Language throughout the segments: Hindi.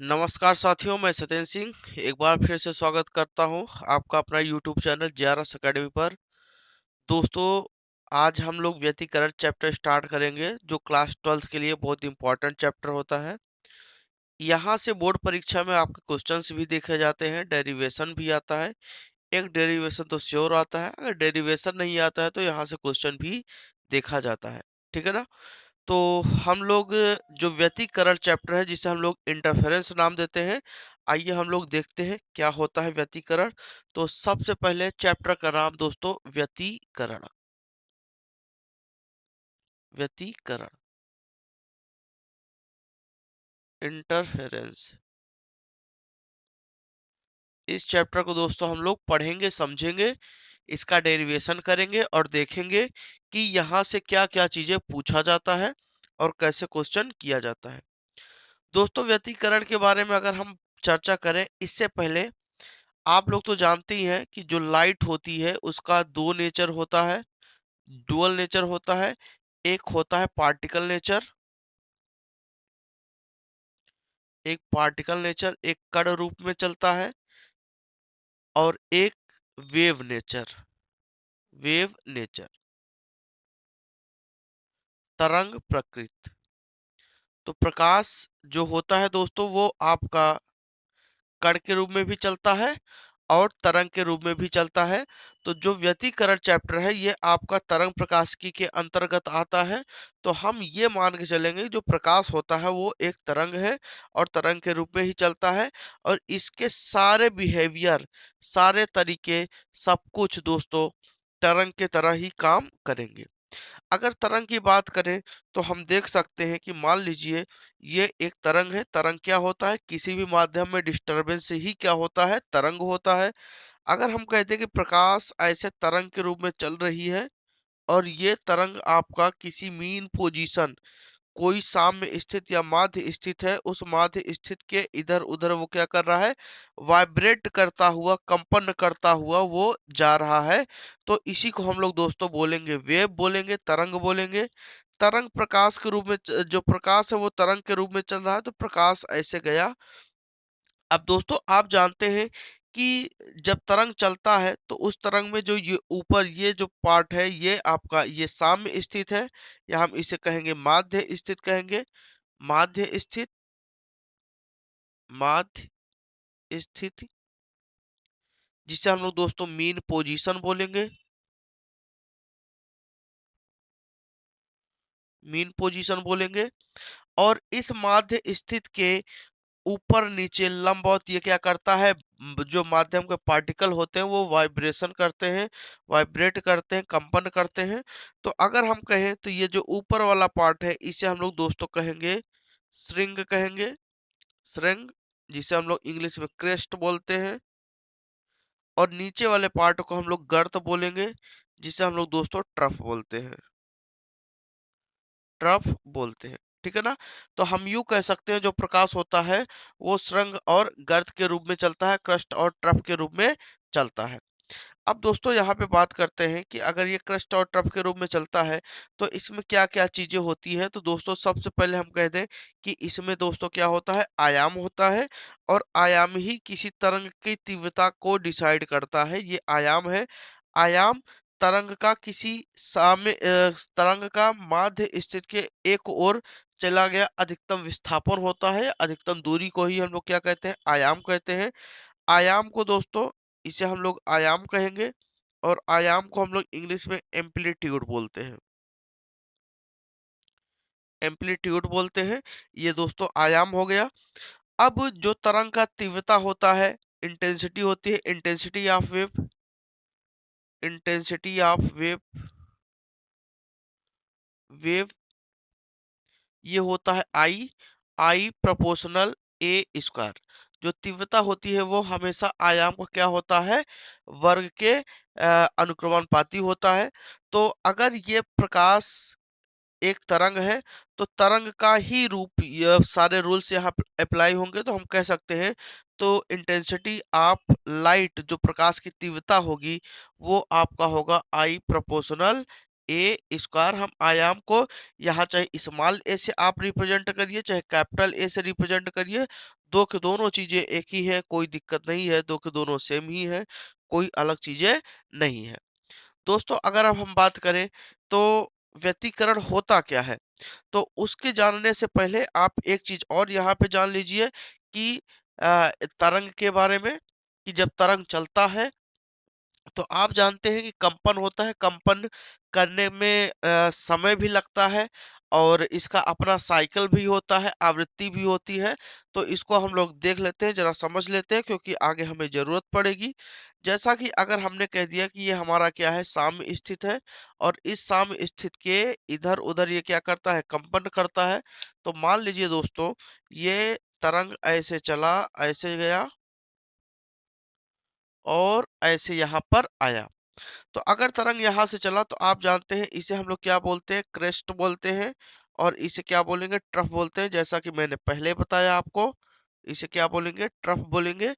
नमस्कार साथियों, मैं सत्येंद्र सिंह एक बार फिर से स्वागत करता हूं आपका अपना यूट्यूब चैनल जेआरएस एकेडमी पर। दोस्तों, आज हम लोग व्यतिकरण चैप्टर स्टार्ट करेंगे जो क्लास 12th के लिए बहुत इंपॉर्टेंट चैप्टर होता है। यहाँ से बोर्ड परीक्षा में आपके क्वेश्चंस भी देखे जाते हैं, डेरिवेशन भी आता है। एक डेरिवेशन तो श्योर आता है, अगर डेरिवेशन नहीं आता है तो यहाँ से क्वेश्चन भी देखा जाता है। ठीक है ना? तो हम लोग जो व्यतिकरण चैप्टर है जिसे हम लोग इंटरफेरेंस नाम देते हैं, आइए हम लोग देखते हैं क्या होता है व्यतिकरण। तो सबसे पहले चैप्टर का नाम दोस्तों व्यतिकरण। व्यतिकरण, इंटरफेरेंस। इस चैप्टर को दोस्तों हम लोग पढ़ेंगे, समझेंगे, इसका डेरिवेशन करेंगे और देखेंगे कि यहाँ से क्या क्या चीजें पूछा जाता है और कैसे क्वेश्चन किया जाता है। दोस्तों, व्यतिकरण के बारे में अगर हम चर्चा करें इससे पहले, आप लोग तो जानते ही हैं कि जो लाइट होती है उसका दो नेचर होता है, डुअल नेचर होता है। एक होता है पार्टिकल नेचर, एक पार्टिकल नेचर एक कण रूप में चलता है, और एक वेव नेचर, वेव नेचर, तरंग प्रकृति। तो प्रकाश जो होता है दोस्तों वो आपका कण के रूप में भी चलता है और तरंग के रूप में भी चलता है। तो जो व्यतिकरण चैप्टर है ये आपका तरंग प्रकाशिकी के अंतर्गत आता है। तो हम ये मान के चलेंगे जो प्रकाश होता है वो एक तरंग है और तरंग के रूप में ही चलता है, और इसके सारे बिहेवियर, सारे तरीके, सब कुछ दोस्तों तरंग के तरह ही काम करेंगे। अगर तरंग की बात करें तो हम देख सकते हैं कि मान लीजिए ये एक तरंग है। तरंग क्या होता है? किसी भी माध्यम में डिस्टरबेंस से ही क्या होता है? तरंग होता है। अगर हम कहते हैं कि प्रकाश ऐसे तरंग के रूप में चल रही है और ये तरंग आपका किसी मीन पोजीशन, कोई साम्य स्थित या माध्य स्थित है, उस माध्य स्थित के इधर उधर वो क्या कर रहा है? वाइब्रेट करता हुआ, कंपन करता हुआ वो जा रहा है। तो इसी को हम लोग दोस्तों बोलेंगे वेव, बोलेंगे तरंग, बोलेंगे। तरंग प्रकाश के रूप में जो प्रकाश है वो तरंग के रूप में चल रहा है, तो प्रकाश ऐसे गया। अब दोस्तों आप जानते हैं कि जब तरंग चलता है तो उस तरंग में जो ये ऊपर ये जो पार्ट है ये आपका ये साम्य स्थित है, या हम इसे कहेंगे माध्य स्थित कहेंगे। माध्य स्थित, माध्य स्थिति, जिसे हम लोग दोस्तों मीन पोजीशन बोलेंगे। मीन पोजीशन बोलेंगे। और इस माध्य स्थित के ऊपर नीचे लंबवत ये क्या करता है? जो माध्यम के पार्टिकल होते हैं वो वाइब्रेशन करते हैं, वाइब्रेट करते हैं, कंपन करते हैं। तो अगर हम कहें तो ये जो ऊपर वाला पार्ट है इसे हम लोग दोस्तों कहेंगे श्रृंग, कहेंगे श्रृंग, जिसे हम लोग इंग्लिश में क्रेस्ट बोलते हैं। और नीचे वाले पार्ट को हम लोग गर्त बोलेंगे, जिसे हम लोग दोस्तों ट्रफ बोलते हैं। ट्रफ बोलते हैं। ठीक है ना? तो हम यूं कह सकते हैं जो प्रकाश होता है वो श्रृंग और गर्त के रूप में चलता है, क्रस्ट और ट्रफ के रूप में चलता है। अब दोस्तों यहाँ पे बात करते हैं कि अगर ये क्रस्ट और ट्रफ के रूप में चलता है तो इसमें क्या क्या चीजें होती है। तो दोस्तों सबसे पहले हम कह दें कि इसमें दोस्तों क्या होता है? आयाम होता है, और आयाम ही किसी तरंग की तीव्रता को डिसाइड करता है। ये आयाम है। आयाम तरंग का किसी तरंग का माध्य स्थित के एक ओर चला गया अधिकतम विस्थापन होता है। अधिकतम दूरी को ही हम लोग क्या कहते हैं? आयाम कहते हैं। आयाम को दोस्तों, इसे हम लोग आयाम कहेंगे, और आयाम को हम लोग इंग्लिश में एम्पलीट्यूड बोलते हैं। एम्पलीट्यूड बोलते हैं। ये दोस्तों आयाम हो गया। अब जो तरंग का तीव्रता होता है, इंटेंसिटी होती है, intensity of wave, intensity of wave, wave ये होता है आई, आई प्रोपोर्शनल ए स्क्वायर। जो तीव्रता होती है वो हमेशा आयाम का क्या होता है? वर्ग के अनुक्रमानुपाती होता है। तो अगर ये प्रकाश एक तरंग है तो तरंग का ही रूप, ये सारे रूल्स यहाँ अप्लाई होंगे तो हम कह सकते हैं तो इंटेंसिटी ऑफ लाइट, जो प्रकाश की तीव्रता होगी वो आपका होगा आई प्रोपोर्शनल ए स्क्वायर हम आयाम को यहाँ चाहे स्मॉल ए से आप रिप्रेजेंट करिए चाहे कैपिटल ए से रिप्रेजेंट करिए, दो के दोनों चीजें एक ही है, कोई दिक्कत नहीं है, दो के दोनों सेम ही है, कोई अलग चीजें नहीं है। दोस्तों अगर अब हम बात करें तो व्यतिकरण होता क्या है, तो उसके जानने से पहले आप एक चीज और यहाँ पे जान लीजिए कि तरंग के बारे में, कि जब तरंग चलता है तो आप जानते हैं कि कंपन होता है, कंपन करने में समय भी लगता है और इसका अपना साइकिल भी होता है, आवृत्ति भी होती है। तो इसको हम लोग देख लेते हैं, जरा समझ लेते हैं क्योंकि आगे हमें जरूरत पड़ेगी। जैसा कि अगर हमने कह दिया कि ये हमारा क्या है, साम्य स्थित है और इस साम्य स्थित के इधर उधर ये क्या करता है, कंपन करता है। तो मान लीजिए दोस्तों ये तरंग ऐसे चला, ऐसे गया और ऐसे यहाँ पर आया। तो अगर तरंग यहाँ से चला तो आप जानते हैं इसे हम लोग क्या बोलते हैं, क्रेस्ट बोलते हैं और इसे क्या बोलेंगे, ट्रफ बोलते हैं। जैसा कि मैंने पहले बताया आपको, इसे क्या बोलेंगे, ट्रफ बोलेंगे।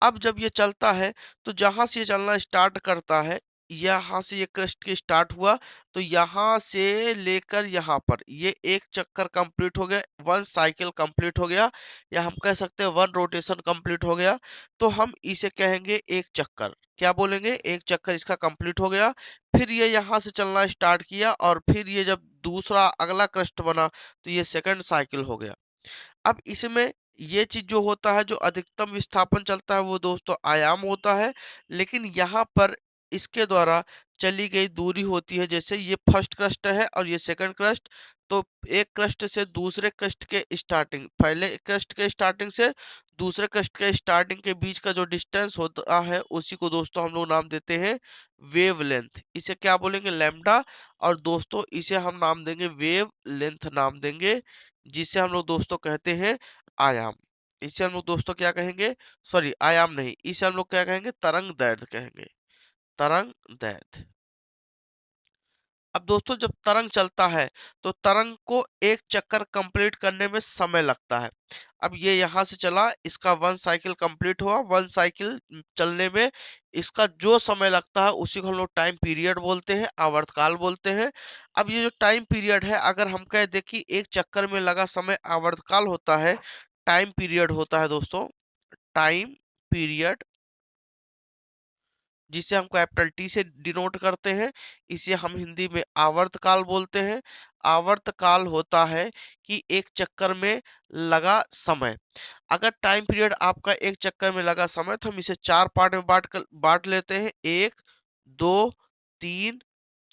अब जब ये चलता है तो जहां से ये चलना स्टार्ट करता है, यहाँ से ये क्रेस्ट की स्टार्ट हुआ, तो यहाँ से लेकर यहाँ पर ये एक चक्कर कंप्लीट हो गया, वन साइकिल कंप्लीट हो गया, या हम कह सकते हैं वन रोटेशन कंप्लीट हो गया। तो हम इसे कहेंगे एक चक्कर, क्या बोलेंगे, एक चक्कर इसका कंप्लीट हो गया। फिर ये यहाँ से चलना स्टार्ट किया और फिर ये जब दूसरा अगला क्रेस्ट बना तो ये सेकंड साइकिल हो गया। अब इसमें ये चीज जो होता है, जो अधिकतम विस्थापन चलता है वो दोस्तों आयाम होता है, लेकिन यहाँ पर इसके द्वारा चली गई दूरी होती है। जैसे ये फर्स्ट क्रस्ट है और ये सेकंड क्रस्ट, तो एक क्रस्ट से दूसरे क्रस्ट के स्टार्टिंग, पहले क्रस्ट के स्टार्टिंग से दूसरे क्रस्ट के स्टार्टिंग के बीच का जो डिस्टेंस होता है उसी को दोस्तों हम लोग नाम देते हैं वेव लेंथ। इसे क्या बोलेंगे, लैम्डा। और दोस्तों इसे हम नाम देंगे वेव लेंथ नाम देंगे, जिसे हम लोग दोस्तों कहते हैं आयाम। इसे हम लोग दोस्तों क्या कहेंगे, सॉरी आयाम नहीं, इसे हम लोग क्या कहेंगे, तरंग दैर्ध्य कहेंगे, तरंग दैर्ध्य। अब दोस्तों जब तरंग चलता है तो तरंग को एक चक्कर कंप्लीट करने में समय लगता है। अब ये यहाँ से चला, इसका वन साइकिल कंप्लीट हुआ, वन साइकिल चलने में इसका जो समय लगता है उसी को हम लोग टाइम पीरियड बोलते हैं, आवर्तकाल बोलते हैं। अब ये जो टाइम पीरियड है, अगर हम कह दें कि एक चक्कर में लगा समय आवर्तकाल होता है, टाइम पीरियड होता है दोस्तों, टाइम पीरियड, जिसे हम कैपिटल टी से डिनोट करते हैं, इसे हम हिंदी में आवर्तकाल बोलते हैं। आवर्तकाल होता है कि एक चक्कर में लगा समय। अगर टाइम पीरियड आपका एक चक्कर में लगा समय तो हम इसे चार पार्ट में बांट लेते हैं, एक, दो, तीन,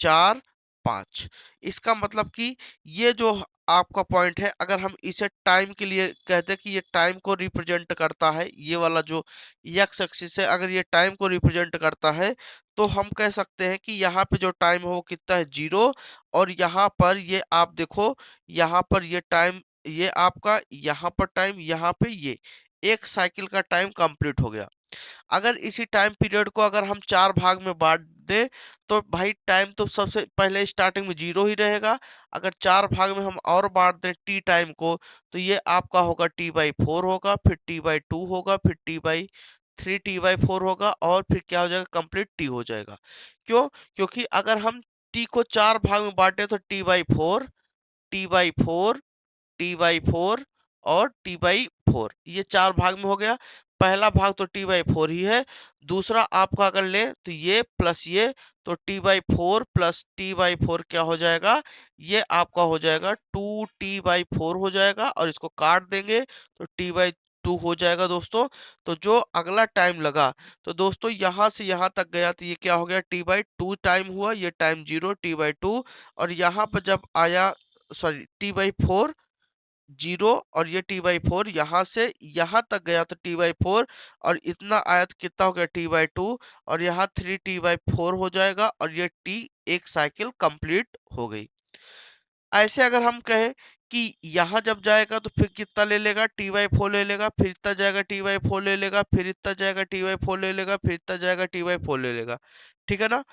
चार, पाँच। इसका मतलब कि ये जो आपका पॉइंट है, अगर हम इसे टाइम के लिए कहते हैं कि ये टाइम को रिप्रेजेंट करता है, ये वाला जो एक्स एक्सिस है अगर ये टाइम को रिप्रेजेंट करता है, तो हम कह सकते हैं कि यहाँ पे जो टाइम है वो कितना है, जीरो। और यहाँ पर ये आप देखो, यहाँ पर ये टाइम, ये आपका यहाँ पर टाइम, यहाँ पे ये एक साइकिल का टाइम कंप्लीट हो गया। अगर इसी टाइम पीरियड को अगर हम चार भाग में बांट दें तो भाई टाइम तो सबसे पहले स्टार्टिंग में जीरो ही रहेगा। अगर चार भाग में हम और बांट दें टी टाइम को, तो ये आपका होगा t/4 होगा, फिर t/2 होगा, फिर t/3, t/4 होगा और फिर क्या हो जाएगा, कंप्लीट टी हो जाएगा। क्यों? क्योंकि अगर हम टी को चार भाग में बांटे तो t/4, t/4, t/4 और t/4, ये चार भाग में हो गया। पहला भाग तो t/4 ही है, दूसरा आपका अगर ले तो ये प्लस ये, तो t/4 प्लस t/4 क्या हो जाएगा, ये आपका हो जाएगा 2t/4 हो जाएगा और इसको काट देंगे तो t/2 हो जाएगा दोस्तों। तो जो अगला टाइम लगा, तो दोस्तों यहाँ से यहाँ तक गया तो ये क्या हो गया, t/2 टाइम हुआ, ये टाइम जीरो, t/2। और यहाँ पर जब आया, सॉरी t/4 जीरो, और ये t/4 यहाँ से यहाँ तक गया तो t/4, और इतना आया तो कितना हो गया, t/2, और यहाँ 3t/4 हो जाएगा और ये t एक साइकिल कंप्लीट हो गई। ऐसे अगर हम कहें कि यहाँ जब जाएगा तो फिर कितना ले लेगा, t/4 ले लेगा, फिर इतना जाएगा t/4 ले लेगा, फिर इतना जाएगा t/4 ले लेगा, फिर इतना जाएगा t/4 ले लेगा। ठीक है ना?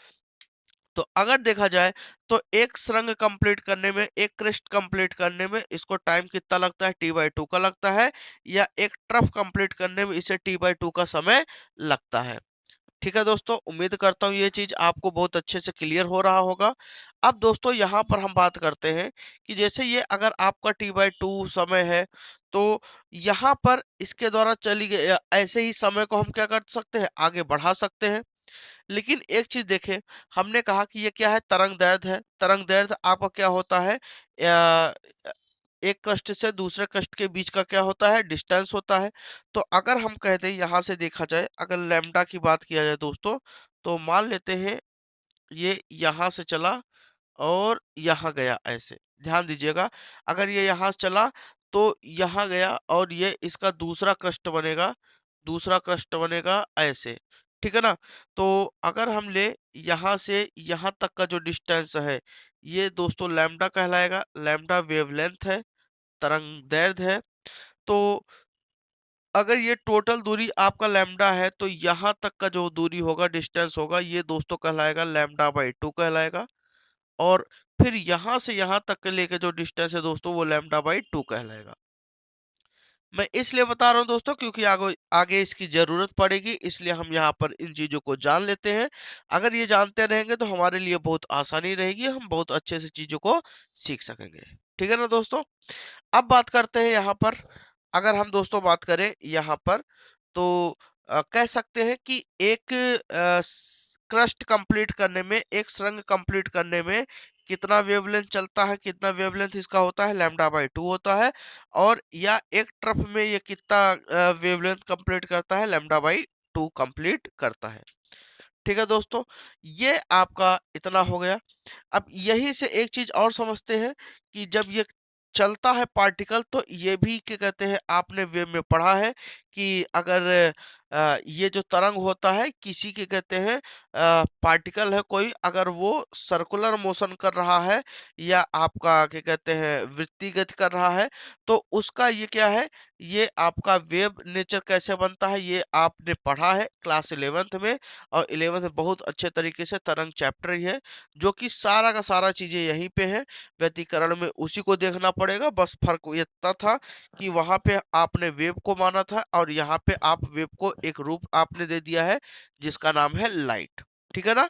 तो अगर देखा जाए तो एक सुरंग कंप्लीट करने में, एक क्रेस्ट कंप्लीट करने में इसको टाइम कितना लगता है, t/2 का लगता है, या एक ट्रफ कंप्लीट करने में इसे t/2 का समय लगता है। ठीक है दोस्तों, उम्मीद करता हूँ ये चीज़ आपको बहुत अच्छे से क्लियर हो रहा होगा। अब दोस्तों यहाँ पर हम बात करते हैं कि जैसे ये अगर आपका T/2 समय है, तो यहाँ पर इसके द्वारा चली गई ऐसे ही समय को हम क्या कर सकते हैं, आगे बढ़ा सकते हैं। लेकिन एक चीज़ देखें, हमने कहा कि ये क्या है, तरंग दैर्ध्य है। तरंग दैर्ध्य आपका क्या होता है, अ, एक क्रस्ट से दूसरे क्रस्ट के बीच का क्या होता है, डिस्टेंस होता है। तो अगर हम कह दें यहाँ से देखा जाए, अगर लैम्ब्डा की बात किया जाए दोस्तों, तो मान लेते हैं ये यहाँ से चला और यहाँ गया ऐसे। ध्यान दीजिएगा, अगर ये यहाँ से चला तो यहाँ गया और ये इसका दूसरा क्रस्ट बनेगा ऐसे। ठीक है ना? तो अगर हम ले यहाँ से यहाँ तक का जो डिस्टेंस है, ये दोस्तों लैम्ब्डा कहलाएगा। लैम्ब्डा वेवलेंथ है, तरंग-दैर्ध्य है। तो अगर ये टोटल दूरी आपका लैम्ब्डा है, तो यहाँ तक का जो दूरी होगा, डिस्टेंस होगा, ये दोस्तों कहलाएगा लैम्ब्डा/2 कहलाएगा। और फिर यहाँ से यहाँ तक के लेके जो डिस्टेंस है दोस्तों, वो लैम्ब्डा/2 कहलाएगा। मैं इसलिए बता रहा हूँ दोस्तों, क्योंकि आगे आगे इसकी ज़रूरत पड़ेगी, इसलिए हम यहाँ पर इन चीज़ों को जान लेते हैं। अगर ये जानते रहेंगे तो हमारे लिए बहुत आसानी रहेगी, हम बहुत अच्छे से चीज़ों को सीख सकेंगे। ठीक है ना दोस्तों? अब बात करते हैं यहाँ पर, अगर हम दोस्तों बात करें यहाँ पर, तो कह सकते हैं कि एक क्रस्ट कंप्लीट करने में, एक सुरंग कंप्लीट करने में कितना वेवलेंथ चलता है, कितना वेवलेंथ इसका होता है, लैम्ब्डा/2 होता है। और या एक ट्रफ में ये कितना वेवलेंथ कंप्लीट करता है, लैम्ब्डा/2 कंप्लीट करता है। ठीक है दोस्तों, ये आपका इतना हो गया। अब यही से एक चीज और समझते हैं कि जब ये चलता है पार्टिकल, तो ये भी क्या कहते हैं, आपने वेव में पढ़ा है कि अगर ये जो तरंग होता है, किसी के कहते हैं पार्टिकल है कोई, अगर वो सर्कुलर मोशन कर रहा है या आपका क्या कहते हैं वृत्तीय गति कर रहा है, तो उसका ये क्या है, ये आपका वेव नेचर कैसे बनता है, ये आपने पढ़ा है क्लास 11th में। और 11th में बहुत अच्छे तरीके से तरंग चैप्टर ही है, जो कि सारा का सारा चीजें यहीं पे है। व्यतिकरण में उसी को देखना पड़ेगा, बस फर्क ये इतना था कि वहां पे आपने वेव को माना था और यहाँ पे आप वेव को एक रूप आपने दे दिया है, जिसका नाम है लाइट। ठीक है ना?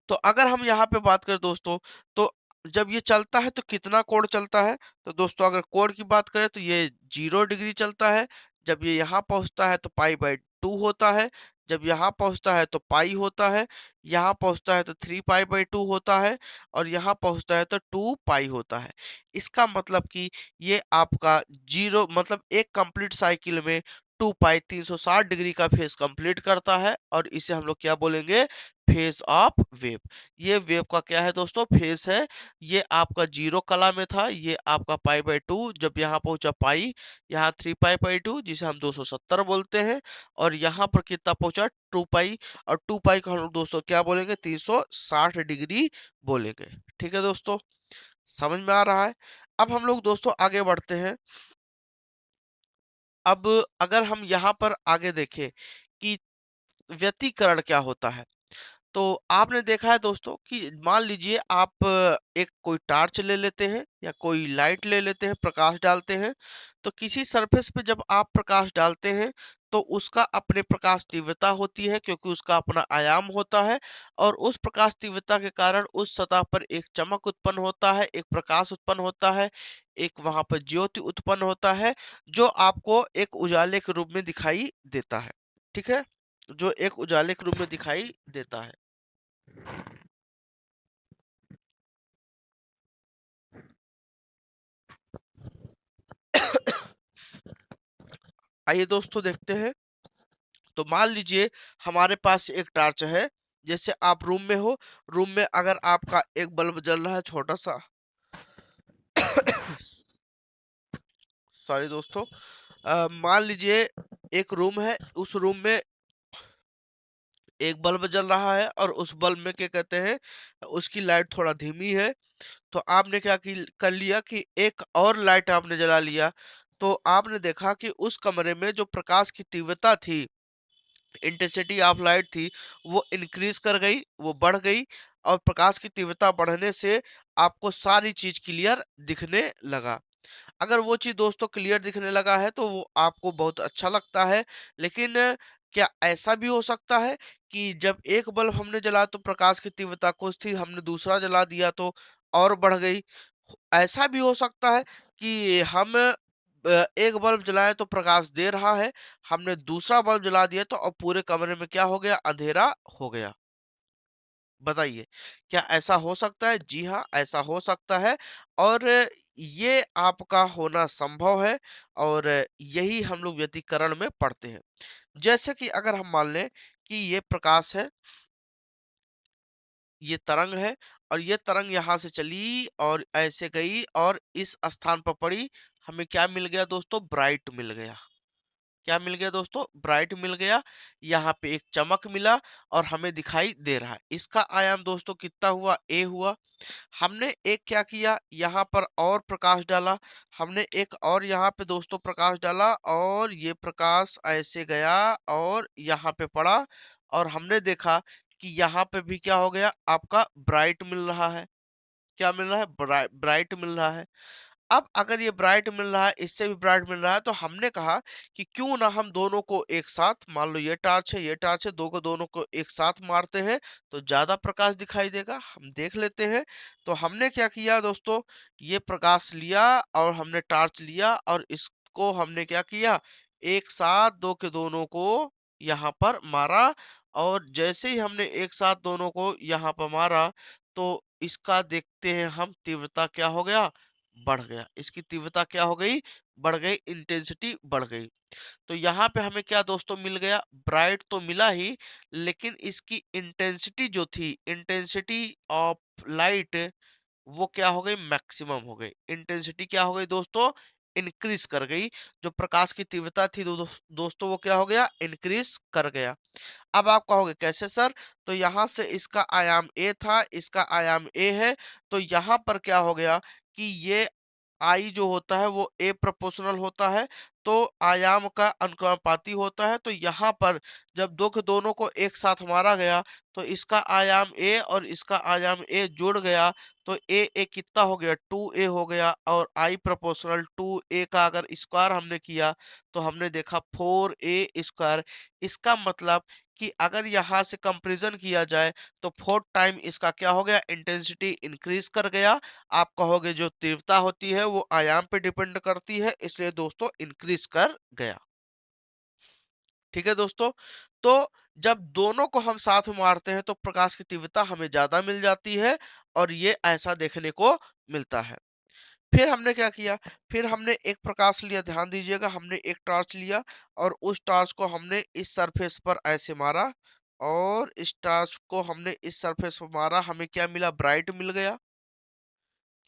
तो अगर हम यहाँ पे बात करें दोस्तों, तो जब ये चलता है तो कितना कोण चलता है, तो दोस्तों अगर कोण की बात करें तो ये 0 डिग्री चलता है। जब ये यहाँ पहुंचता है तो पाई/2 होता है। जब यहाँ पहुंचता है तो पाई होता है। यहाँ पहुंचता है तो 3 पाई/2 होता है। और यहाँ पहुंचता है तो 2 पाई होता है। इसका मतलब कि ये आपका जीरो, मतलब एक कंप्लीट साइकिल में 2 पाई 360 डिग्री का फेस कंप्लीट करता है, और इसे हम लोग क्या बोलेंगे, फेस ऑफ वेव। ये वेव का क्या है दोस्तों, फेस है। ये आपका जीरो कला में था, ये आपका पाई/2, जब यहाँ पहुंचा पाई, यहाँ 3 पाई/2 जिसे हम 270 बोलते हैं। और यहाँ पर कितना पहुंचा, 2 पाई। और 2 पाई को हम लोग दोस्तों क्या बोलेंगे, 360 डिग्री बोलेंगे। ठीक है दोस्तों, समझ में आ रहा है? अब हम लोग दोस्तों आगे बढ़ते हैं। अब अगर हम यहाँ पर आगे देखें कि व्यतिकरण क्या होता है, तो आपने देखा है दोस्तों कि मान लीजिए आप एक कोई टार्च ले लेते हैं या कोई लाइट ले लेते हैं, प्रकाश डालते हैं। तो किसी सरफेस पे जब आप प्रकाश डालते हैं, तो उसका अपने प्रकाश तीव्रता होती है, क्योंकि उसका अपना आयाम होता है। और उस प्रकाश तीव्रता के कारण उस सतह पर एक चमक उत्पन्न होता है, एक प्रकाश उत्पन्न होता है, एक वहां पर ज्योति उत्पन्न होता है, जो आपको एक उजाले के रूप में दिखाई देता है। ठीक है, जो एक उजाले के रूप में दिखाई देता है। आइए दोस्तों देखते हैं। तो मान लीजिए हमारे पास एक टार्च है। जैसे आप रूम में हो, रूम में अगर आपका एक बल्ब जल रहा है छोटा सा, सॉरी दोस्तों, मान लीजिए एक रूम है, उस रूम में एक बल्ब जल रहा है, और उस बल्ब में क्या कहते हैं, उसकी लाइट थोड़ा धीमी है। तो आपने क्या की कर लिया कि एक और लाइट आपने जला लिया। तो आपने देखा कि उस कमरे में जो प्रकाश की तीव्रता थी, इंटेंसिटी ऑफ लाइट थी, वो इंक्रीज कर गई, वो बढ़ गई। और प्रकाश की तीव्रता बढ़ने से आपको सारी चीज क्लियर दिखने लगा। अगर वो चीज दोस्तों क्लियर दिखने लगा है, तो वो आपको बहुत अच्छा लगता है। लेकिन क्या ऐसा भी हो सकता है कि जब एक बल्ब हमने जलाया तो प्रकाश की तीव्रता कुछ थी, हमने दूसरा जला दिया तो और बढ़ गई? ऐसा भी हो सकता है कि हम एक बल्ब जलाए तो प्रकाश दे रहा है, हमने दूसरा बल्ब जला दिया तो अब पूरे कमरे में क्या हो गया? अंधेरा हो गया। बताइए, क्या ऐसा हो सकता है? जी हाँ, ऐसा हो सकता है और ये आपका होना संभव है और यही हम लोग व्यतिकरण में पढ़ते हैं। जैसे कि अगर हम मान लें कि ये प्रकाश है, ये तरंग है और ये तरंग यहाँ से चली और ऐसे गई और इस स्थान पर पड़ी, हमें क्या मिल गया दोस्तों? ब्राइट मिल गया। क्या मिल गया दोस्तों? ब्राइट मिल गया। यहाँ पे एक चमक मिला और हमें दिखाई दे रहा है। इसका आयाम दोस्तों कितना हुआ? ए हुआ। हमने एक क्या किया? यहाँ पर और प्रकाश डाला। हमने एक और यहाँ पे दोस्तों प्रकाश डाला और ये प्रकाश ऐसे गया और यहाँ पे पड़ा और हमने देखा कि यहाँ पे भी क्या हो गया? आपका ब्राइट मिल रहा है। क्या मिल रहा है? ब्राइट मिल रहा है। अब अगर ये ब्राइट मिल रहा है, इससे भी ब्राइट मिल रहा है, तो हमने कहा कि क्यों ना हम दोनों को एक साथ, मान लो ये टार्च है, ये टार्च है, दोनों को एक साथ मारते हैं तो ज्यादा प्रकाश दिखाई देगा। हम देख लेते हैं। तो हमने क्या किया दोस्तों? ये प्रकाश लिया और हमने टार्च लिया और इसको हमने क्या किया? एक साथ दो के दोनों को यहाँ पर मारा और जैसे ही हमने एक साथ दोनों को यहाँ पर मारा तो इसका देखते हैं हम तीव्रता क्या हो गया? बढ़ गया। इसकी तीव्रता क्या हो गई? बढ़ गई, इंटेंसिटी बढ़ गई। तो यहाँ पे हमें क्या दोस्तों मिल गया? ब्राइट तो मिला ही, लेकिन इसकी इंटेंसिटी जो थी, इंटेंसिटी ऑफ लाइट, वो क्या हो गई? मैक्सिमम हो गई। इंटेंसिटी क्या हो गई दोस्तों? इंक्रीज कर गई। जो प्रकाश की तीव्रता थी दोस्तों वो क्या हो गया? इंक्रीज कर गया। अब आप कहोगे कैसे सर? तो यहाँ से इसका आयाम ए था, इसका आयाम ए है, तो यहाँ पर क्या हो गया कि ये आई जो होता है वो ए प्रोपोर्शनल होता है, तो आयाम का अनुक्रमानुपाती होता है। तो यहाँ पर जब दो के दोनों को एक साथ मारा गया तो इसका आयाम ए और इसका आयाम ए जुड़ गया तो ए कितना हो गया? 2a हो गया और आई प्रोपोर्शनल 2a का अगर स्क्वायर हमने किया तो हमने देखा 4a स्क्वायर। इसका मतलब कि अगर यहाँ से कंपैरिजन किया जाए तो 4 टाइम इसका क्या हो गया? इंटेंसिटी इंक्रीज कर गया। आप कहोगे जो तीव्रता होती है वो आयाम पे डिपेंड करती है, इसलिए दोस्तों इंक्रीज कर गया। ठीक है दोस्तों। तो जब दोनों को हम साथ में मारते हैं तो प्रकाश की तीव्रता हमें ज्यादा मिल जाती है और ये ऐसा देखने को मिलता है। फिर हमने क्या किया? फिर हमने एक प्रकाश लिया, ध्यान दीजिएगा, हमने एक टॉर्च लिया और उस टॉर्च को हमने इस सरफेस पर ऐसे मारा और इस टॉर्च को हमने इस सरफेस पर मारा, हमें क्या मिला? ब्राइट मिल गया।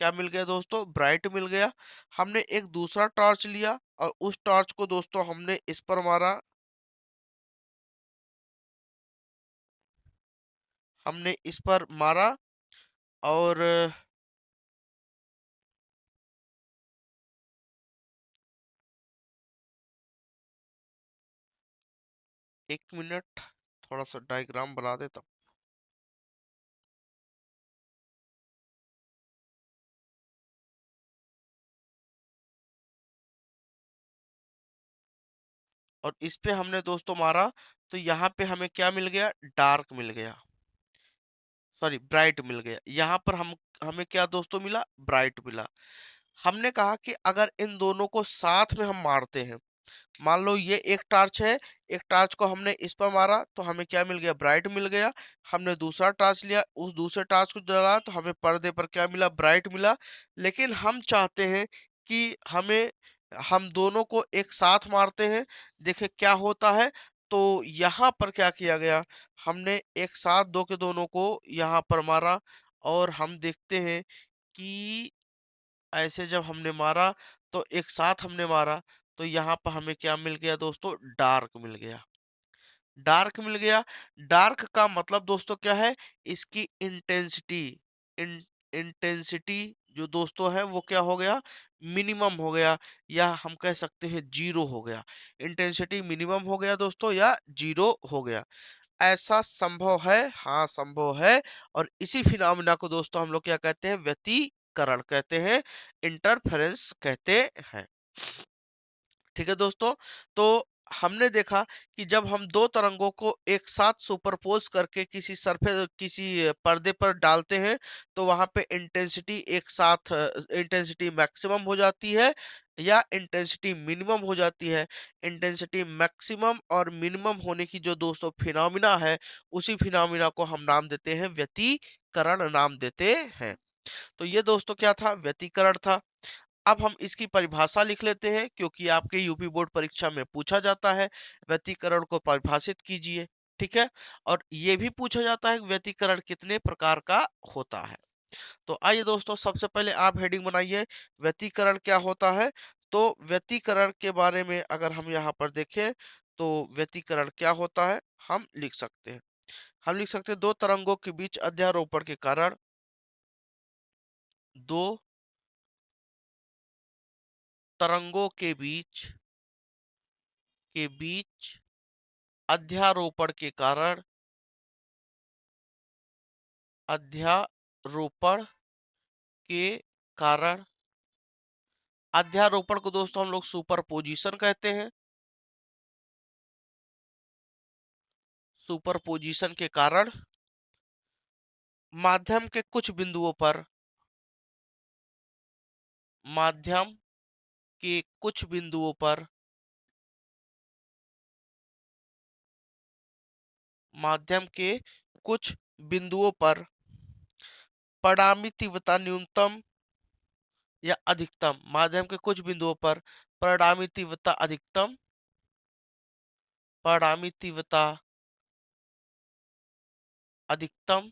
क्या मिल गया दोस्तों? ब्राइट मिल गया। हमने एक दूसरा टॉर्च लिया और उस टॉर्च को दोस्तों हमने इस पर मारा, हमने इस पर मारा और 1 मिनट, थोड़ा सा डायग्राम बना देता हूँ। और इस पे हमने दोस्तों मारा तो यहाँ पे हमें क्या मिल गया? डार्क मिल गया, सॉरी ब्राइट मिल गया। यहाँ पर हम हमें क्या दोस्तों मिला? ब्राइट मिला। हमने कहा कि अगर इन दोनों को साथ में हम मारते हैं, मान लो ये एक टार्च है, एक टार्च को हमने इस पर मारा तो हमें क्या मिल गया? ब्राइट मिल गया। हमने दूसरा टार्च लिया, उस दूसरे टार्च को जलाया तो हमें पर्दे पर क्या मिला? ब्राइट मिला। लेकिन हम चाहते हैं कि हम दोनों को एक साथ मारते हैं, देखिए क्या होता है। तो यहाँ पर क्या किया गया? हमने एक साथ दो के दोनों को यहाँ पर मारा और हम देखते हैं कि ऐसे जब हमने मारा तो एक साथ हमने मारा तो यहाँ पर हमें क्या मिल गया दोस्तों? डार्क मिल गया। डार्क मिल गया। डार्क का मतलब दोस्तों क्या है? इसकी इंटेंसिटी, इंटेंसिटी जो दोस्तों है वो क्या हो गया? मिनिमम हो गया या हम कह सकते हैं जीरो हो गया। इंटेंसिटी मिनिमम हो गया दोस्तों या जीरो हो गया। ऐसा संभव है? हाँ संभव है। और इसी फिनोमिना को दोस्तों हम लोग क्या कहते हैं? व्यतिकरण कहते हैं, इंटरफेरेंस कहते हैं। ठीक है दोस्तों। तो हमने देखा कि जब हम दो तरंगों को एक साथ सुपरपोज करके किसी पर्दे पर डालते हैं, तो वहां पे इंटेंसिटी एक साथ इंटेंसिटी मैक्सिमम हो जाती है या इंटेंसिटी मिनिमम हो जाती है। इंटेंसिटी मैक्सिमम और मिनिमम होने की जो दोस्तों फिनोमिना है, उसी फिनोमिना को हम नाम देते हैं व्यतिकरण नाम देते हैं। तो ये दोस्तों क्या था, व्यतिकरण था। अब हम इसकी परिभाषा लिख लेते हैं, क्योंकि आपके यूपी बोर्ड परीक्षा में पूछा जाता है व्यतिकरण को परिभाषित कीजिए। ठीक है। और ये भी पूछा जाता है कि व्यतिकरण कितने प्रकार का होता है। तो आइए दोस्तों, सबसे पहले आप हेडिंग बनाइए, व्यतिकरण क्या होता है। तो व्यतिकरण के बारे में अगर हम यहाँ पर देखें, तो व्यतिकरण क्या होता है, हम लिख सकते हैं दो तरंगों के बीच अध्यारोपण के कारण, दो तरंगों के बीच अध्यारोपण के कारण, अध्यारोपण के कारण, अध्यारोपण को दोस्तों हम लोग सुपरपोजिशन कहते हैं। सुपरपोजिशन के कारण माध्यम के कुछ बिंदुओं पर, माध्यम के कुछ बिंदुओं पर, माध्यम के कुछ बिंदुओं पर परिणामी तीव्रता न्यूनतम या अधिकतम, माध्यम के कुछ बिंदुओं पर परिणामी तीव्रता अधिकतम, परिणामी तीव्रता अधिकतम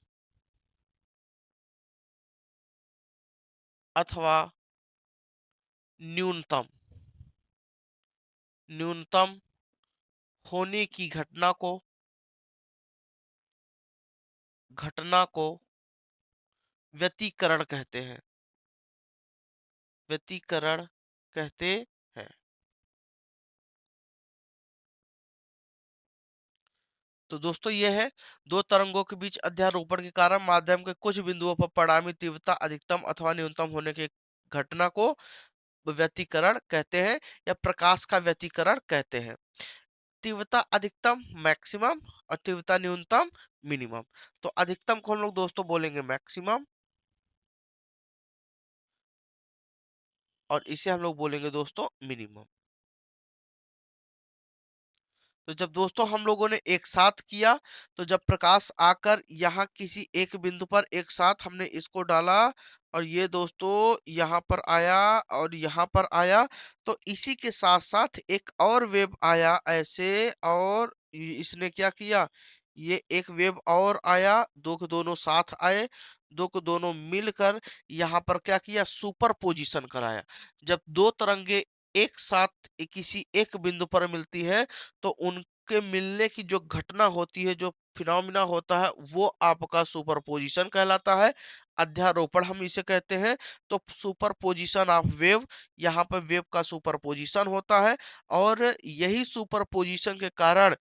अथवा न्यूनतम, न्यूनतम होने की घटना को व्यतिकरण कहते हैं, व्यतिकरण कहते हैं। तो दोस्तों ये है, दो तरंगों के बीच अध्यारोपण के कारण माध्यम के कुछ बिंदुओं पर परिणामी तीव्रता अधिकतम अथवा न्यूनतम होने की घटना को व्यतिकरण कहते हैं, या प्रकाश का व्यतिकरण कहते हैं। तीव्रता अधिकतम मैक्सिमम और तीव्रता न्यूनतम मिनिमम। तो अधिकतम को हम लोग दोस्तों बोलेंगे मैक्सिमम, और इसे हम लोग बोलेंगे दोस्तों मिनिमम। तो जब दोस्तों हम लोगों ने एक साथ किया, तो जब प्रकाश आकर यहाँ किसी एक बिंदु पर एक साथ हमने इसको डाला, और ये दोस्तों यहाँ पर आया और यहाँ पर आया, तो इसी के साथ साथ एक और वेव आया ऐसे, और इसने क्या किया, ये एक वेव और आया, दो के दोनों साथ आए, दो को दोनों मिलकर यहाँ पर क्या किया, सुपर पोजिशन कराया। जब दो तरंगे एक साथ किसी एक बिंदु पर मिलती है, तो उनके मिलने की जो घटना होती है, जो फिनोमिना होता है, वो आपका सुपरपोजिशन कहलाता है। अध्यारोपण हम इसे कहते हैं। तो सुपरपोजिशन ऑफ वेव, यहाँ पर वेव का सुपरपोजिशन होता है, और यही सुपरपोजिशन के कारण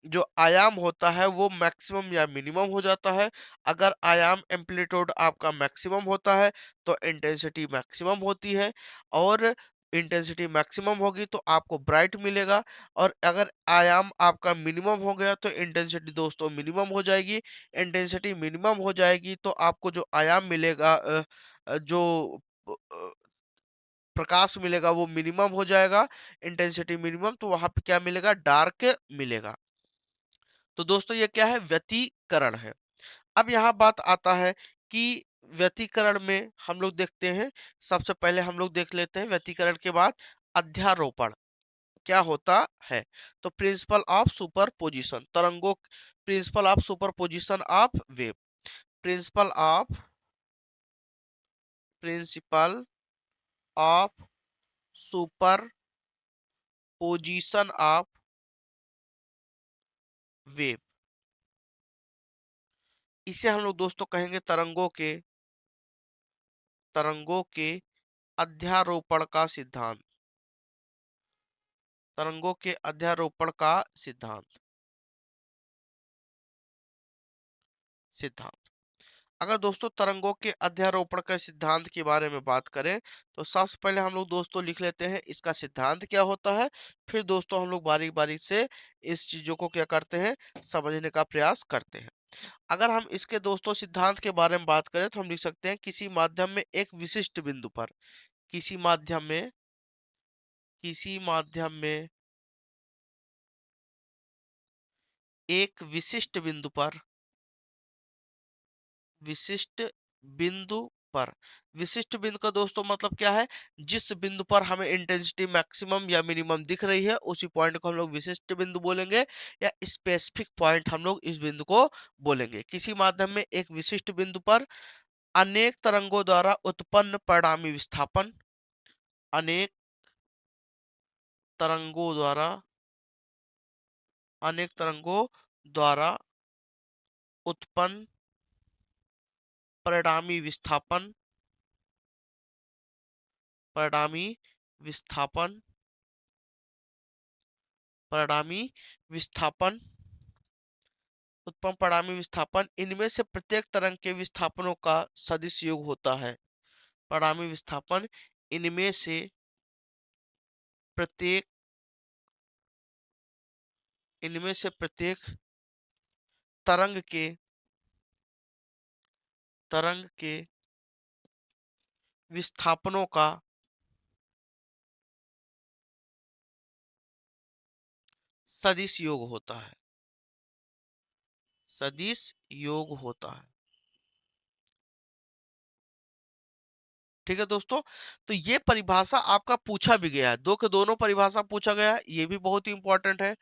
जो आयाम होता है वो मैक्सिमम या मिनिमम हो जाता है। अगर आयाम एम्पलीट्यूड आपका मैक्सिमम होता है, तो इंटेंसिटी मैक्सिमम होती है, और इंटेंसिटी मैक्सिमम होगी तो आपको ब्राइट मिलेगा। और अगर आयाम आपका मिनिमम हो गया, तो इंटेंसिटी दोस्तों मिनिमम हो जाएगी। इंटेंसिटी मिनिमम हो जाएगी तो आपको जो आयाम मिलेगा, जो प्रकाश मिलेगा, वो मिनिमम हो जाएगा, इंटेंसिटी मिनिमम। तो वहां पे क्या मिलेगा, डार्क मिलेगा। तो दोस्तों ये क्या है, व्यतिकरण है। अब यहाँ बात आता है कि व्यतिकरण में हम लोग देखते हैं, सबसे पहले हम लोग देख लेते हैं व्यतिकरण के बाद अध्यारोपण क्या होता है। तो प्रिंसिपल ऑफ सुपरपोजिशन तरंगों, principle of superposition of wave, principle of principle of superposition of wave, इसे हम लोग दोस्तों कहेंगे तरंगों के अध्यारोपण का सिद्धांत, तरंगों के अध्यारोपण का सिद्धांत। अगर दोस्तों तरंगों के अध्यारोपण के सिद्धांत के बारे में बात करें तो सबसे पहले हम लोग दोस्तों लिख लेते हैं इसका सिद्धांत क्या होता है। फिर दोस्तों हम लोग बारी बारी से इस चीजों को क्या करते हैं, समझने का प्रयास करते हैं। अगर हम इसके दोस्तों सिद्धांत के बारे में बात करें तो हम लिख सकते हैं किसी माध्यम में एक विशिष्ट बिंदु पर, किसी माध्यम में, किसी माध्यम में एक विशिष्ट बिंदु पर, विशिष्ट बिंदु पर, विशिष्ट बिंदु का दोस्तों मतलब क्या है, जिस बिंदु पर हमें इंटेंसिटी मैक्सिमम या मिनिमम दिख रही है उसी पॉइंट को हम लोग विशिष्ट बिंदु बोलेंगे, या स्पेसिफिक पॉइंट हम लोग इस बिंदु को बोलेंगे। किसी माध्यम में एक विशिष्ट बिंदु पर अनेक तरंगों द्वारा उत्पन्न परिणामी विस्थापन, अनेक तरंगों द्वारा, अनेक तरंगों द्वारा उत्पन्न परिणामी विस्थापन, परिणामी विस्थापन, परिणामी विस्थापन, उत्पन्न परिणामी विस्थापन, इनमें से प्रत्येक तरंग के विस्थापनों का सदिश योग होता है। परिणामी विस्थापन, इनमें से प्रत्येक, इनमें से प्रत्येक तरंग के, तरंग के विस्थापनों का सदिश योग होता है, सदिश योग होता है। ठीक है दोस्तों, तो ये परिभाषा आपका पूछा भी गया है, दो के दोनों परिभाषा पूछा गया है, ये भी बहुत ही इंपॉर्टेंट है।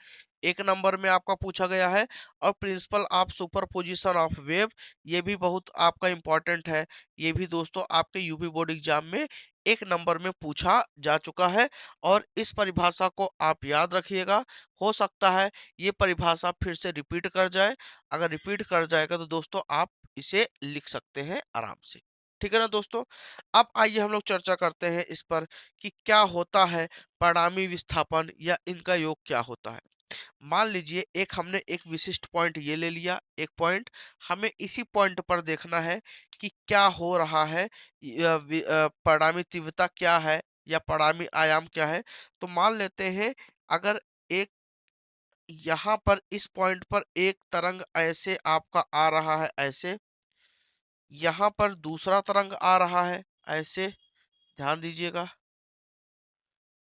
एक नंबर में आपका पूछा गया है, और principle of superposition of wave, ये भी बहुत आपका इंपॉर्टेंट है। ये भी दोस्तों आपके यूपी बोर्ड एग्जाम में एक नंबर में पूछा जा चुका है, और इस परिभाषा को आप याद रखिएगा। हो सकता है ये परिभाषा फिर से रिपीट कर जाए, अगर रिपीट कर जाएगा तो दोस्तों आप इसे लिख सकते हैं आराम से। ठीक है ना दोस्तों, अब आइए हम लोग चर्चा करते हैं इस पर कि क्या होता है परिणामी विस्थापन, या इनका योग क्या होता है। मान लीजिए एक हमने एक विशिष्ट पॉइंट ये ले लिया, एक पॉइंट, हमें इसी पॉइंट पर देखना है कि क्या हो रहा है, परिणामी तीव्रता क्या है या परिणामी आयाम क्या है। तो मान लेते हैं अगर एक यहाँ पर इस पॉइंट पर एक तरंग ऐसे आपका आ रहा है, ऐसे, यहाँ पर दूसरा तरंग आ रहा है ऐसे, ध्यान दीजिएगा,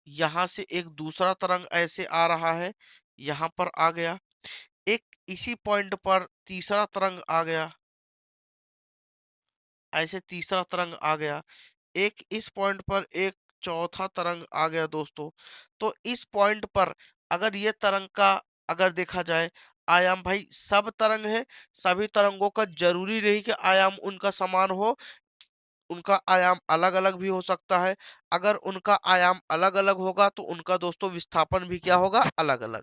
यहाँ से एक दूसरा तरंग ऐसे आ रहा है, यहाँ पर आ गया, एक इसी पॉइंट पर तीसरा तरंग आ गया, ऐसे तीसरा तरंग आ गया, एक इस पॉइंट पर एक चौथा तरंग आ गया दोस्तों। तो इस पॉइंट पर अगर ये तरंग का अगर देखा जाए आयाम, भाई सब तरंग है, सभी तरंगों का जरूरी नहीं कि आयाम उनका समान हो, उनका आयाम अलग-अलग भी हो सकता है। अगर उनका आयाम अलग-अलग होगा तो उनका दोस्तों विस्थापन भी क्या होगा, अलग-अलग।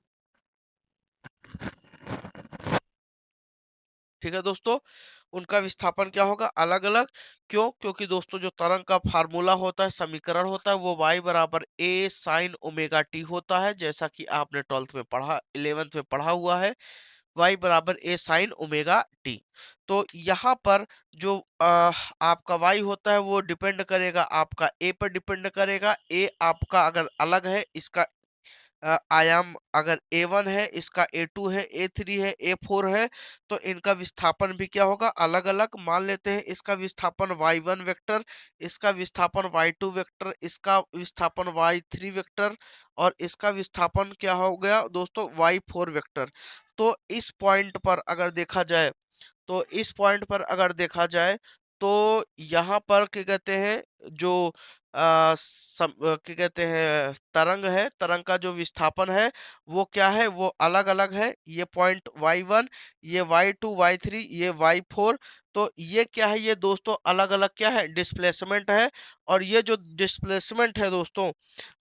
ठीक है दोस्तों, उनका विस्थापन क्या होगा, अलग-अलग। क्यों? क्योंकि दोस्तों जो तरंग का फार्मूला होता है, समीकरण होता है, वो y बराबर a sin ओमेगा t होता है, जैसा कि आपने 12th में पढ़ा, 11th में पढ़ा हुआ है, y बराबर a sin ओमेगा t। तो यहाँ पर जो आपका y होता है वो डिपेंड करेगा, आपका a पर डिपेंड करेगा। a आपका अगर अलग है, इसका आयाम अगर A1 है, इसका A2 है, A3 है, A4 है, तो इनका विस्थापन भी क्या होगा, अलग अलग। मान लेते हैं इसका विस्थापन y1 वेक्टर, इसका विस्थापन y2 वेक्टर, इसका विस्थापन y3 वेक्टर, और इसका विस्थापन क्या हो गया दोस्तों, y4 वेक्टर। तो इस पॉइंट पर अगर देखा जाए, तो इस पॉइंट पर अगर देखा जाए तो यहाँ पर क्या कहते हैं, जो क्या कहते हैं तरंग है, तरंग का जो विस्थापन है वो क्या है, वो अलग अलग है। ये पॉइंट y1, ये y2, y3, ये y4, तो ये क्या है, ये दोस्तों अलग अलग क्या है, डिस्प्लेसमेंट है। और ये जो डिस्प्लेसमेंट है दोस्तों,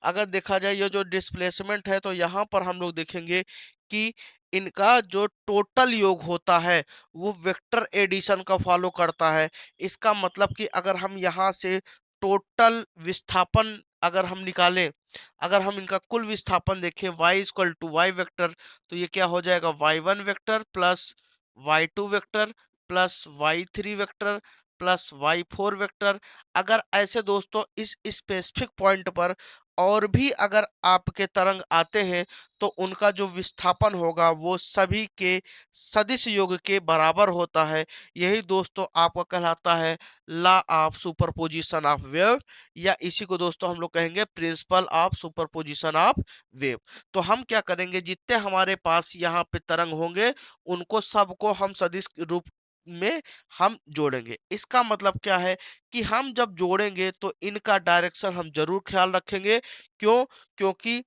अगर देखा जाए ये जो डिस्प्लेसमेंट है, तो यहाँ पर हम लोग देखेंगे कि इनका जो टोटल योग होता है वो वेक्टर एडिशन का फॉलो करता है। इसका मतलब कि अगर हम यहाँ से टोटल विस्थापन अगर हम निकालें, अगर हम इनका कुल विस्थापन देखें y equal to Y vector, तो ये क्या हो जाएगा, y1 vector plus y2 vector plus y3 vector plus y4 vector. अगर ऐसे दोस्तों इस स्पेसिफिक पॉइंट पर और भी अगर आपके तरंग आते हैं तो उनका जो विस्थापन होगा वो सभी के सदिश योग के बराबर होता है। यही दोस्तों आपका कहलाता है law of superposition of wave, या इसी को दोस्तों हम लोग कहेंगे principle of superposition of wave. तो हम क्या करेंगे, जितने हमारे पास यहाँ पे तरंग होंगे उनको सबको हम सदिश रूप में हम जोड़ेंगे। इसका मतलब क्या है कि हम जब जोड़ेंगे तो इनका डायरेक्शन हम जरूर ख्याल रखेंगे। क्यों? क्योंकि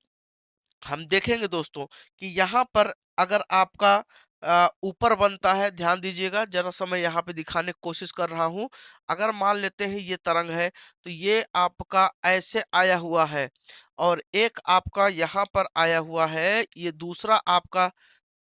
हम देखेंगे दोस्तों कि यहाँ पर अगर आपका ऊपर बनता है, ध्यान दीजिएगा जरा सा मैं यहाँ पे दिखाने की कोशिश कर रहा हूँ। अगर मान लेते हैं ये तरंग है तो ये आपका ऐसे आया हुआ है और एक आपका यहाँ पर आया हुआ है, ये दूसरा आपका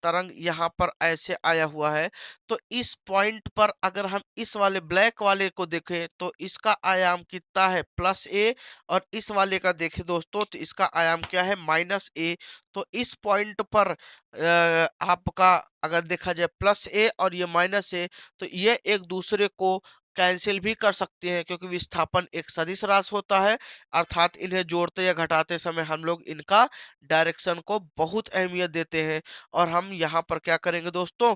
तरंग यहाँ पर ऐसे आया हुआ है। तो इस पॉइंट पर अगर हम इस वाले ब्लैक वाले को देखें तो इसका आयाम कितना है, प्लस ए, और इस वाले का देखें दोस्तों तो इसका आयाम क्या है, माइनस ए। तो इस पॉइंट पर आपका अगर देखा जाए प्लस ए और ये माइनस ए, तो ये एक दूसरे को कैंसिल भी कर सकते हैं क्योंकि विस्थापन एक सदिश राशि होता है। अर्थात इन्हें जोड़ते या घटाते समय हम लोग इनका डायरेक्शन को बहुत अहमियत देते हैं। और हम यहाँ पर क्या करेंगे दोस्तों,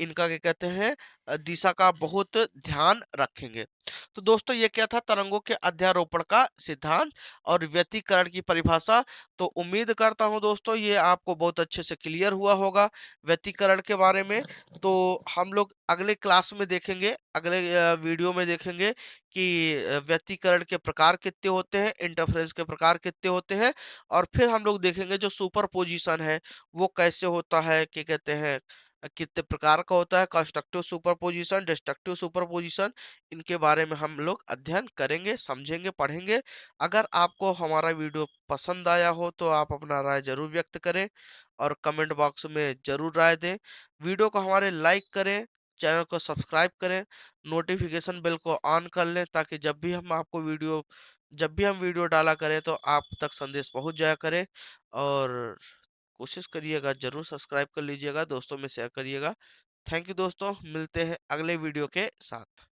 इनका क्या कहते हैं, दिशा का बहुत ध्यान रखेंगे। तो दोस्तों ये क्या था, तरंगों के अध्यारोपण का सिद्धांत और व्यतिकरण की परिभाषा। तो उम्मीद करता हूँ दोस्तों ये आपको बहुत अच्छे से क्लियर हुआ होगा व्यतिकरण के बारे में। तो हम लोग अगले क्लास में देखेंगे, अगले वीडियो में देखेंगे कि व्यतिकरण के प्रकार कितने होते हैं, इंटरफेरेंस के प्रकार कितने होते हैं, और फिर हम लोग देखेंगे जो सुपरपोजिशन है वो कैसे होता है, क्या कहते हैं, कितने प्रकार का होता है, कंस्ट्रक्टिव सुपरपोजिशन, डिस्ट्रक्टिव सुपरपोजिशन, इनके बारे में हम लोग अध्ययन करेंगे, समझेंगे, पढ़ेंगे। अगर आपको हमारा वीडियो पसंद आया हो तो आप अपना राय जरूर व्यक्त करें और कमेंट बॉक्स में जरूर राय दें। वीडियो को हमारे लाइक करें, चैनल को सब्सक्राइब करें, नोटिफिकेशन बेल को ऑन कर लें ताकि जब भी हम वीडियो डाला करें तो आप तक संदेश पहुंच जाया करे। और कोशिश करिएगा, जरूर सब्सक्राइब कर लीजिएगा, दोस्तों में शेयर करिएगा। थैंक यू दोस्तों, मिलते हैं अगले वीडियो के साथ।